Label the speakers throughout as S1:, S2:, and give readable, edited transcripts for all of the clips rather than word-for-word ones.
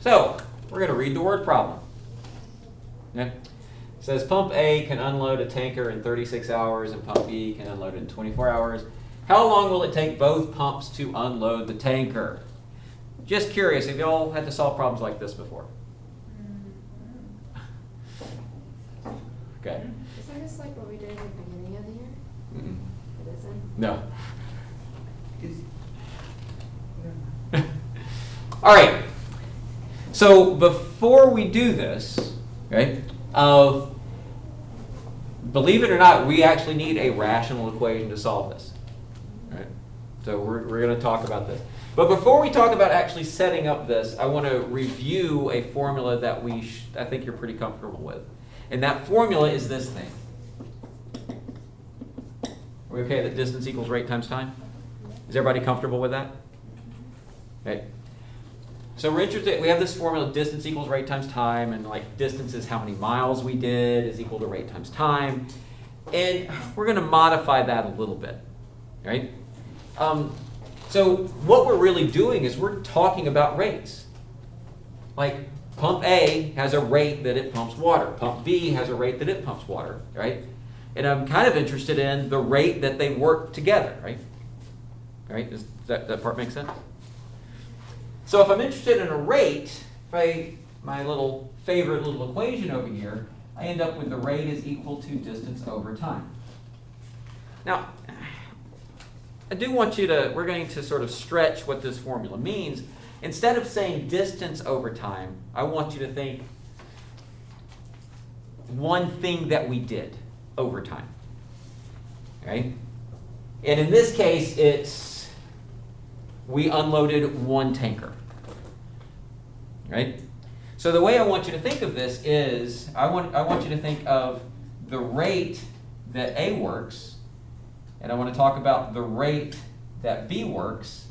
S1: So, we're going to read the word problem. Okay. It says pump A can unload a tanker in 36 hours and pump B can unload it in 24 hours. How long will it take both pumps to unload the tanker? Just curious, have y'all had to solve problems like this before? Okay.
S2: Is that just like what we did at the beginning of the year?
S1: Mm-mm.
S2: It isn't?
S1: No. All right. So before we do this, okay, believe it or not, we actually need a rational equation to solve this. All right? So we're going to talk about this. But before we talk about actually setting up this, I want to review a formula that I think you're pretty comfortable with. And that formula is this thing. Are we okay that distance equals rate times time? Is everybody comfortable with that? Okay. So we're interested, we have this formula, distance equals rate times time, and like distance is how many miles we did is equal to rate times time. And we're going to modify that a little bit, right? So what we're really doing is we're talking about rates. Like pump A has a rate that it pumps water. Pump B has a rate that it pumps water, right? And I'm kind of interested in the rate that they work together, right? Right? Does that part make sense? So if I'm interested in a rate, my little favorite little equation over here, I end up with the rate is equal to distance over time. Now, I do want you to, we're going to sort of stretch what this formula means. Instead of saying distance over time, I want you to think one thing that we did over time. Right? And in this case, we unloaded one tanker. Right? So the way I want you to think of this is, I want you to think of the rate that A works, and I want to talk about the rate that B works,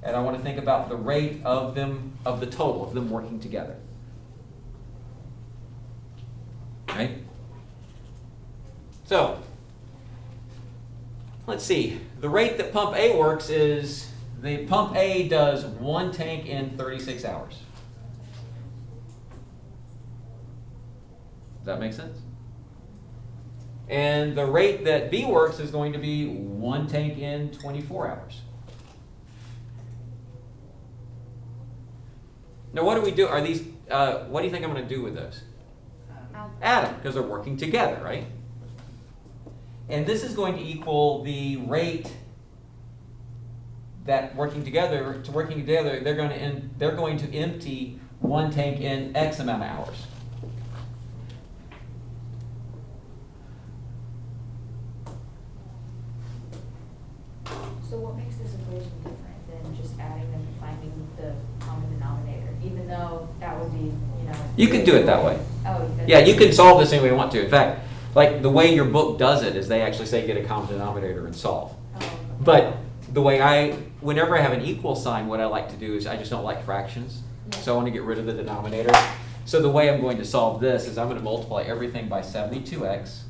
S1: and I want to think about the rate of the total of them working together. Right? So, let's see. The rate that pump A works is, the pump A does one tank in 36 hours. Does that make sense? And the rate that B works is going to be one tank in 24 hours. Now, what do we do? Are these? What do you think I'm going to do with those? Add them, because they're working together, right? And this is going to equal the rate that working together. They're going to empty one tank in X amount of hours.
S3: So what makes this equation different than just adding them and finding the common denominator, even though that would be,
S1: You can do it that way.
S3: Oh,
S1: Yeah, you can solve this any way you want to. In fact, like the way your book does it is they actually say get a common denominator and solve.
S3: Oh.
S1: But the way whenever I have an equal sign, what I like to do is I just don't like fractions.
S3: Yeah.
S1: So I want to get rid of the denominator. So the way I'm going to solve this is I'm going to multiply everything by 72x.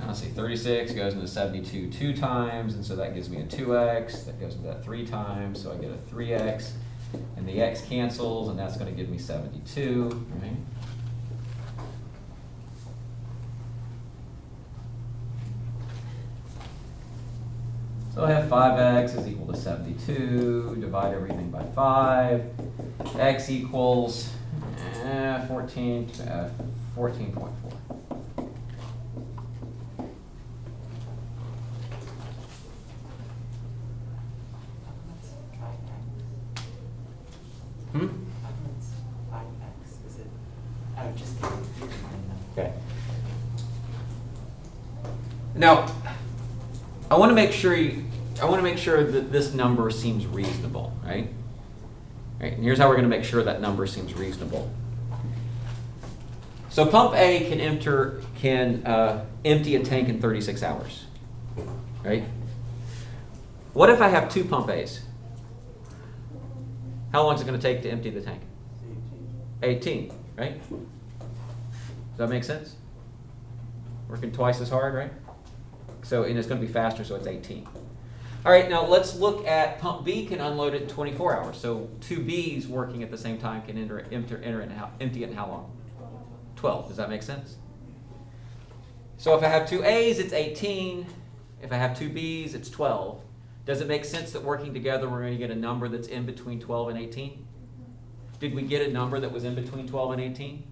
S1: Let's see, 36 goes into 72 2 times, and so that gives me a 2x. That goes into that 3 times, so I get a 3x. And the x cancels, and that's going to give me 72. Right? So I have 5x is equal to 72. Divide everything by 5. X equals 14.4. Hmm?
S4: Is it? I would just kidding.
S1: Okay. Now, I want to make sure that this number seems reasonable, right? Right. And here's how we're going to make sure that number seems reasonable. So pump A can empty a tank in 36 hours, right? What if I have two pump A's? How long is it going to take to empty the tank? 18, right? Does that make sense? Working twice as hard, right? So, and it's going to be faster, so it's 18. All right, now let's look at pump B can unload it in 24 hours. So two Bs working at the same time can empty it in how long? 12. Does that make sense? So if I have two A's, it's 18. If I have two B's, it's 12. Does it make sense that working together we're going to get a number that's in between 12 and 18? Did we get a number that was in between 12 and 18?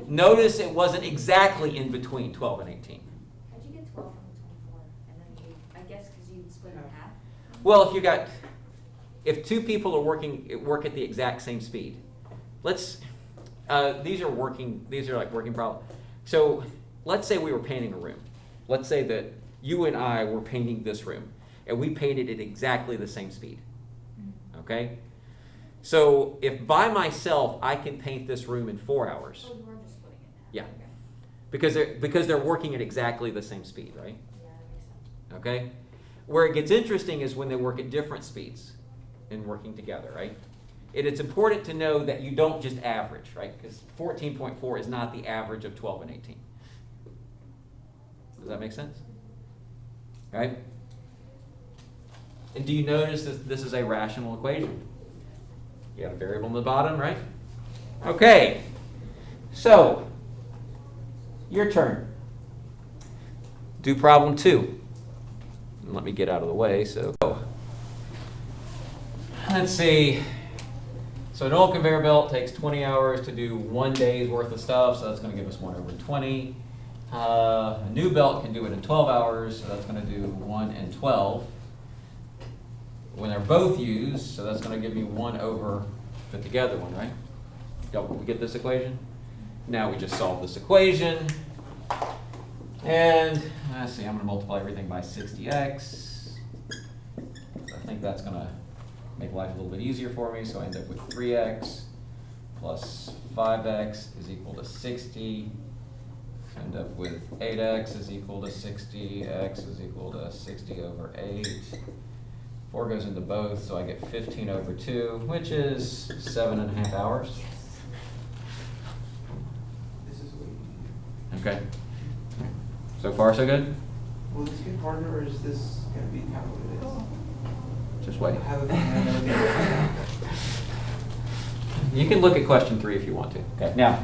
S1: Notice it wasn't exactly in between 12 and 18.
S3: How'd you get 12 from the 24? And then you, I guess because you split it in half?
S1: Well, if two people are work at the exact same speed, these are like working problems. So let's say we were painting a room. Let's say that you and I were painting this room, and we painted it exactly the same speed. Okay? So if by myself I can paint this room in 4 hours,
S3: Oh, you were just splitting it in half.
S1: yeah,
S3: Okay.
S1: because they're working at exactly the same speed, right?
S3: Yeah, that makes sense.
S1: Okay? Where it gets interesting is when they work at different speeds and working together, right? It's important to know that you don't just average, right? Because 14.4 is not the average of 12 and 18. Does that make sense? Right? And do you notice that this is a rational equation? You got a variable in the bottom, right? Okay. So, your turn. Do problem 2. Let me get out of the way. So, let's see. So an old conveyor belt takes 20 hours to do 1 day's worth of stuff, so that's going to give us 1 over 20. A new belt can do it in 12 hours, so that's going to do 1 and 12. When they're both used, so that's going to give me 1 over, put together 1, right? We get this equation? Now we just solve this equation. And let's see, I'm going to multiply everything by 60x. I think that's going to make life a little bit easier for me, so I end up with 3x plus 5x is equal to 60. I end up with 8x is equal to 60, x is equal to 60 over 8. 4 goes into both, so I get 15 over 2, which is 7.5 hours.
S4: This is way
S1: Okay. So far, so good?
S4: Will this get harder, or is this gonna be kind of what it is?
S1: Just wait.
S4: I have a feeling I'm gonna get
S1: You can look at question 3 if you want to. Okay, now,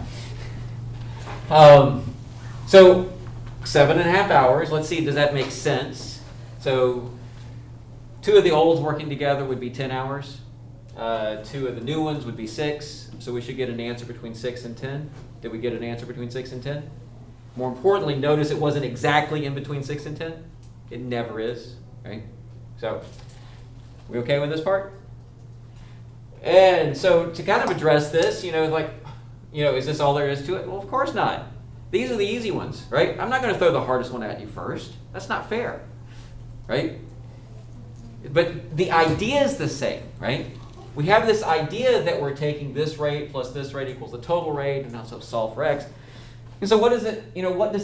S1: so 7.5 hours. Let's see, does that make sense? So 2 of the olds working together would be 10 hours. 2 of the new ones would be 6. So we should get an answer between 6 and 10. Did we get an answer between 6 and 10? More importantly, notice it wasn't exactly in between 6 and 10. It never is, right? So, we okay with this part? And so to kind of address this, is this all there is to it? Well, of course not. These are the easy ones, right? I'm not going to throw the hardest one at you first. That's not fair, right? But the idea is the same, right? We have this idea that we're taking this rate plus this rate equals the total rate, and also solve for x. And so what does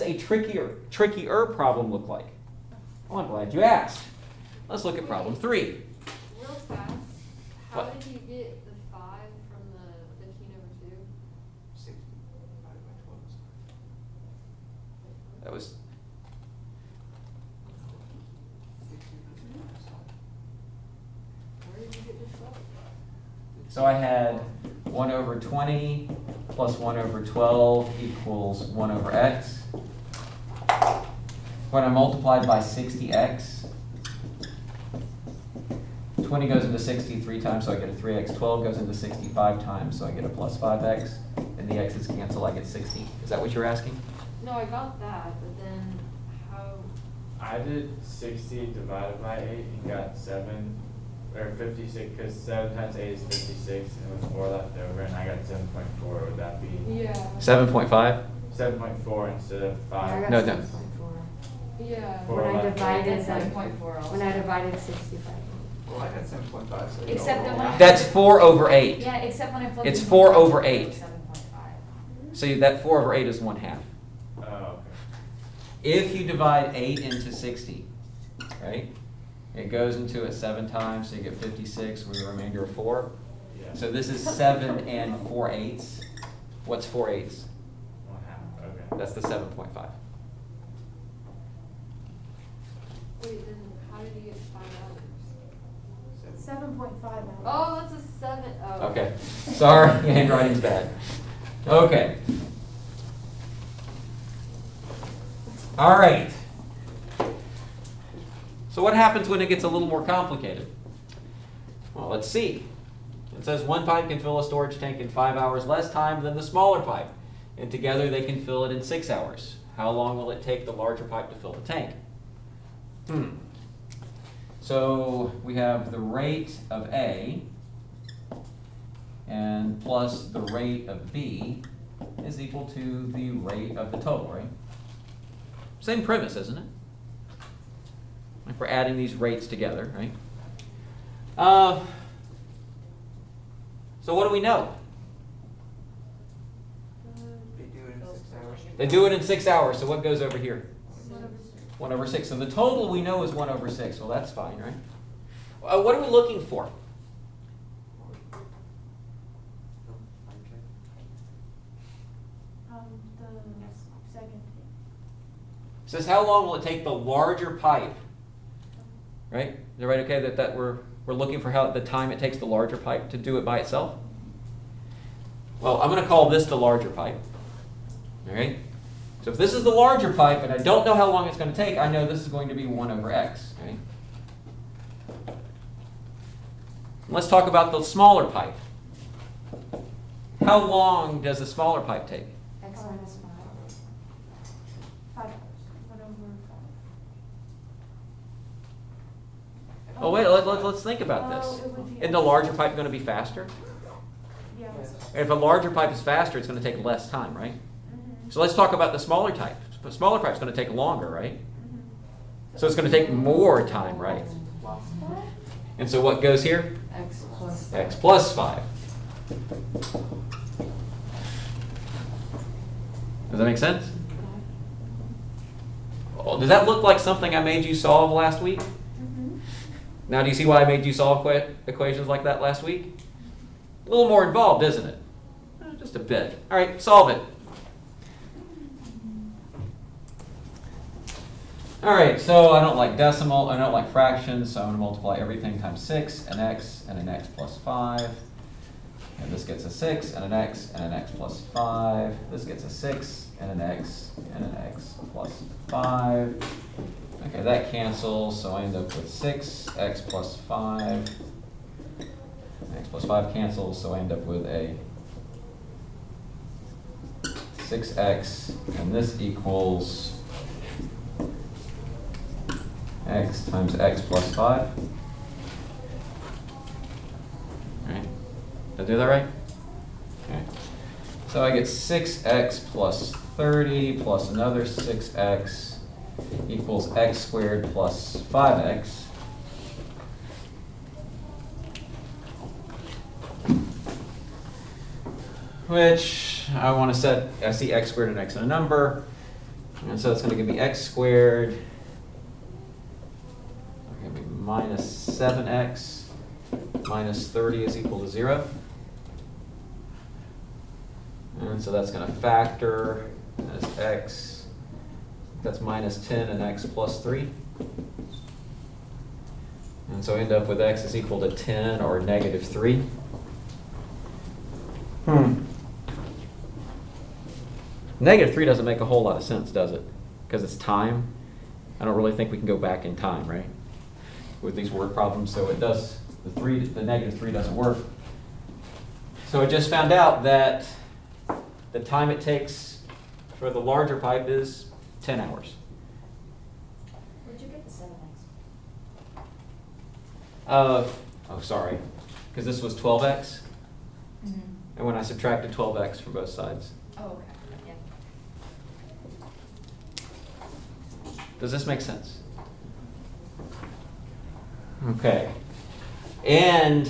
S1: a trickier problem look like? Well, I'm glad you asked. Let's look at problem 3.
S2: Real fast, how
S1: What?
S2: did you get the 5 from the 15 over 2?
S4: 60 divided by 12 is
S1: That was
S4: 16.
S2: Where did you get this 12?
S1: So I had 1 over 20 plus 1 over 12 equals 1 over x. When I multiplied by 60x, 20 goes into 60 3 times, so I get a 3x. 12 goes into 60 5 times, so I get a plus 5x. And the x's cancel, I get 60. Is that what you're asking?
S2: No, I got that, but then how?
S5: I did 60 divided by 8 and got 7, or 56, because 7 times 8 is 56, and with 4 left over, and I got 7.4. Would that be
S2: Yeah.
S1: 7.5?
S5: 7.4 instead of 5?
S1: No, no.
S2: Yeah.
S5: Four
S6: When I
S5: left.
S6: divided
S3: That's
S6: them,
S3: 7.4 also.
S6: when I divided 65.
S4: Well, I got 7.5, so. you
S3: Except
S4: all
S3: that
S4: roll.
S3: when I-
S1: That's 4 over 8.
S3: Yeah, except when I flipped.
S1: It's
S3: it
S1: 4
S3: to
S1: over
S3: 7.5.
S1: 8. So that 4 over 8 is 1/2.
S5: Oh, okay.
S1: If you divide 8 into 60, right, it goes into it 7 times, so you get 56 with a remainder of 4.
S5: Yeah.
S1: So this is 7 and 4/8. What's 4/8?
S5: 1/2. Okay.
S1: That's the 7.5.
S2: Wait, then how did do you get 5 hours?
S3: 7.5 hours.
S2: Oh, that's a 7, oh.
S1: Okay, sorry, handwriting's bad. Okay. All right. So what happens when it gets a little more complicated? Well, let's see. It says one pipe can fill a storage tank in 5 hours less time than the smaller pipe, and together they can fill it in 6 hours. How long will it take the larger pipe to fill the tank? So we have the rate of A and plus the rate of B is equal to the rate of the total, right? Same premise, isn't it? Like we're adding these rates together, right? So what do we know?
S4: They do it in 6 hours.
S1: They do it in 6 hours, so what goes over here?
S3: 1/6.
S1: 1/6. So the total we know is 1/6. Well, that's fine, right? What are we looking for?
S3: The second.
S1: It says how long will it take the larger pipe? Right? Is everybody okay that we're looking for how the time it takes the larger pipe to do it by itself? Well, I'm going to call this the larger pipe. All right? So if this is the larger pipe and I don't know how long it's going to take, I know this is going to be 1/x. Right? Let's talk about the smaller pipe. How long does the smaller pipe take?
S3: X minus 5. 5 hours. 1/5.
S1: Oh, wait, let's think about this.
S3: Oh, it would be-
S1: Isn't the larger pipe going to be faster?
S3: Yeah.
S1: If a larger pipe is faster, it's going to take less time, right?
S3: Mhm.
S1: So let's talk about the smaller type. The smaller pipe is going to take longer, right?
S3: Mhm.
S1: So it's going to take more time, right?
S3: What?
S1: And so what goes here?
S2: X plus.
S1: X plus 5. Does that make sense? Oh, does that look like something I made you solve last week?
S3: Mhm.
S1: Now, do you see why I made you solve equations like that last week? A little more involved, isn't it? Just a bit. All right, solve it. All right, so I don't like decimal, I don't like fractions, so I'm going to multiply everything times 6, an x, and an x plus 5. And this gets a 6, and an x, and an x plus 5. This gets a 6, and an x plus 5. Okay, that cancels, so I end up with 6x plus 5. X plus 5 cancels, so I end up with a 6x, and this equals x times x plus 5. Right? Did I do that right? Okay. So I get 6x plus 30 plus another 6x equals x squared plus 5x. Which I want to set, I see x squared and x in a number. And so it's going to give me x squared. Going to be minus 7x minus 30 is equal to 0. And so that's going to factor as x. That's minus 10 and x plus 3. And so I end up with x is equal to 10 or negative 3. Negative 3 doesn't make a whole lot of sense, does it? Because it's time. I don't really think we can go back in time, right? With these word problems, so it does, the negative 3 doesn't work. So I just found out that the time it takes for the larger pipe is 10 hours.
S3: Where'd you get the 7x?
S1: Oh, sorry, because this was 12x,
S3: Mm-hmm.
S1: and when I subtracted 12x from both sides.
S3: Oh, okay. Yeah.
S1: Does this make sense? Okay. And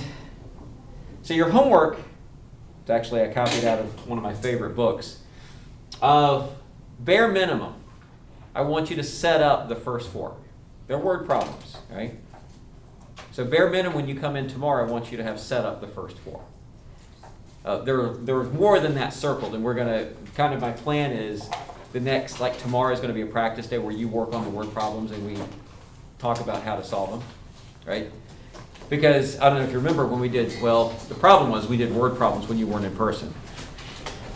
S1: so your homework, it's actually I copied out of one of my favorite books. Bare minimum, I want you to set up the first 4. They're word problems, right? So bare minimum, when you come in tomorrow, I want you to have set up the first 4. There's more than that circled, and we're going to, kind of my plan is the next, like tomorrow is going to be a practice day where you work on the word problems and we talk about how to solve them, right? Because, I don't know if you remember when we did, well, the problem was we did word problems when you weren't in person.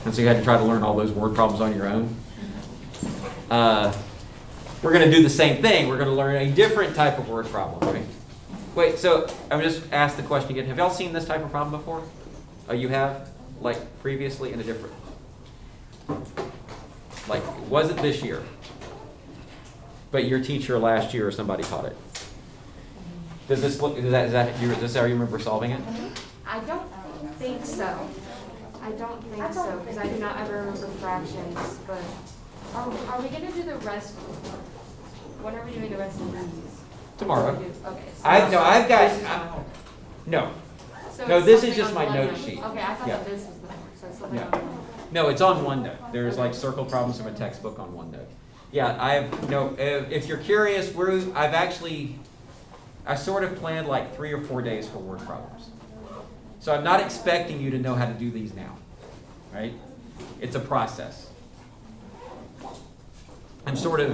S1: And so you had to try to learn all those word problems on your own. We're going to do the same thing. We're going to learn a different type of word problem, right? Wait, so I'm just asked the question again. Have y'all seen this type of problem before? Oh, you have? Like previously in a different, like, was it this year? But your teacher last year or somebody taught it? Does this look, is this how you remember solving it?
S2: I don't think so. I don't think so, because I do not ever remember fractions, but are we gonna do the rest? When are we doing the rest of these?
S1: Tomorrow.
S2: Okay. So
S1: I've got, no.
S2: so
S1: No,
S2: it's
S1: this is
S2: something
S1: just
S2: on
S1: my note
S2: OneNote.
S1: sheet.
S2: Okay, I thought
S1: Yeah.
S2: that this was the homework, so it's something
S1: Yeah.
S2: on OneNote.
S1: No, it's on OneNote. There's like circle problems from a textbook on OneNote. Yeah, if you're curious, I sort of planned like 3 or 4 days for word problems. So I'm not expecting you to know how to do these now, right? It's a process. I'm sort of,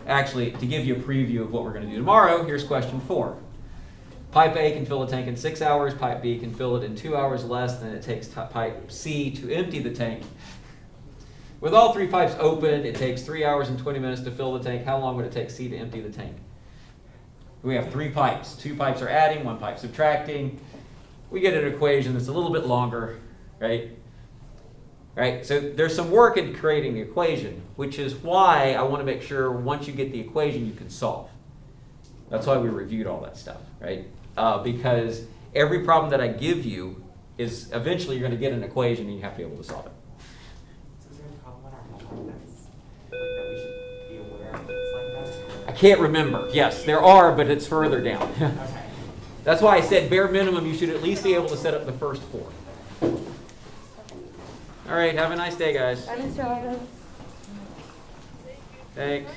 S1: actually, to give you a preview of what we're going to do tomorrow, here's question 4. Pipe A can fill a tank in 6 hours. Pipe B can fill it in 2 hours less than it takes pipe C to empty the tank. With all 3 pipes open, it takes 3 hours and 20 minutes to fill the tank. How long would it take C to empty the tank? We have 3 pipes. 2 pipes are adding, 1 pipe subtracting. We get an equation that's a little bit longer, right? Right? So there's some work in creating the equation, which is why I want to make sure once you get the equation, you can solve. That's why we reviewed all that stuff, right? Because every problem that I give you is eventually you're going to get an equation and you have to be able to solve it.
S6: So is there a problem in our homework that we should be aware of that's like that?
S1: I can't remember. Yes, there are, but it's further down.
S6: Okay.
S1: That's why I said bare minimum, you should at least be able to set up the first 4. All right, have a nice day, guys.
S2: Bye, Mr. Evans.
S1: Thanks.